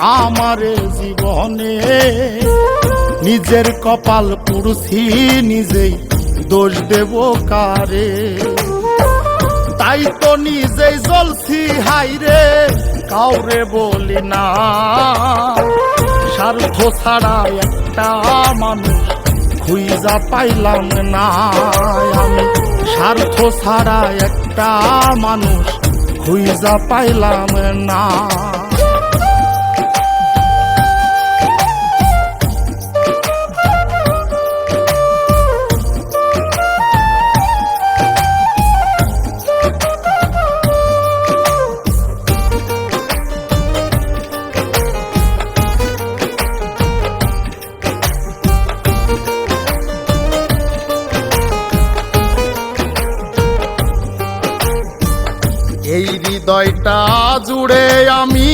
আমারে জীবনে নিজের কপাল পুড়ছি নিজেই দোষ দেব কারে তাই তো নিজেই জ্বলছি হাইরে কাউরে বলি না স্বার্থ ছাড়া একটা মানুষ খুঁজা পাইলাম না আমি স্বার্থ ছাড়া একটা মানুষ খুঁজা পাইলাম না এই হৃদয়টা জুড়ে আমি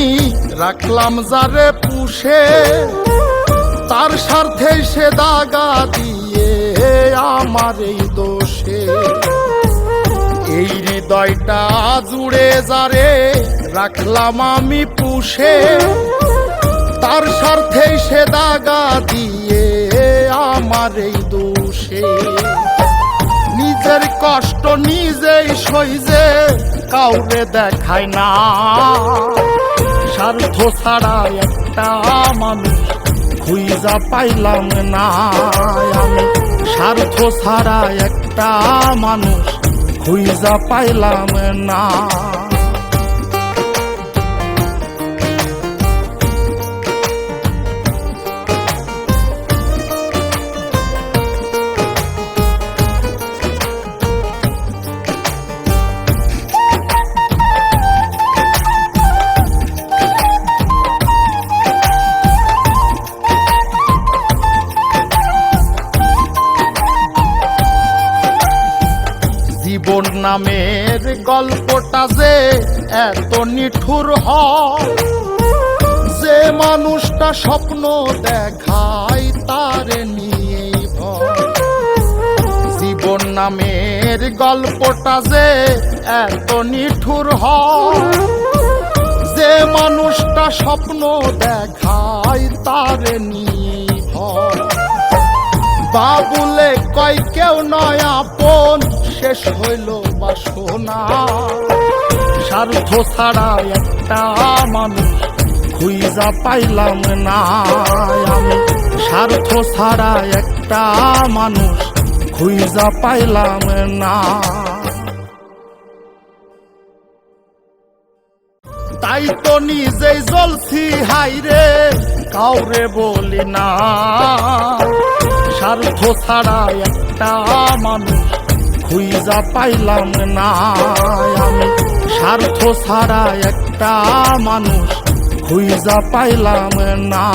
রাখলাম যারে পুষে তার স্বার্থে সে দাগা দিয়ে আমার এই দোষে এই হৃদয়টা জুড়ে যারে রাখলাম আমি পুষে তার স্বার্থে সে দাগা দিয়ে আমার এই দোষে নিজের কষ্ট নিজেই সইজে কাউরে দেখায় না স্বার্থ ছাড়া একটা মানুষ খুঁজা পাইলাম না আমি স্বার্থ ছাড়া একটা মানুষ খুঁজা পাইলাম না জীবন নামের গল্পটা যে এত নিঠুর হয় যে মানুষটা স্বপ্ন দেখায় তারে নিয়েই ভয় জীবন নামের গল্পটা যে এত নিঠুর হয় যে মানুষটা স্বপ্ন দেখায় তারে নিয়েই ভয় বাবুলে কয় কেউ নয় আপন শেষ হইল বাসনা স্বার্থ ছাড়া একটা মানুষ খুঁজা পাইলাম না আমি স্বার্থ ছাড়া একটা মানুষ খুঁজা পাইলাম না তাই তো নিজেই জ্বলছি হাইরে কাউরে বলি না স্বার্থ ছাড়া একটা মানুষ খুঁজা পাইলাম না আমি স্বার্থ ছাড়া একটা মানুষ খুঁজা পাইলাম না।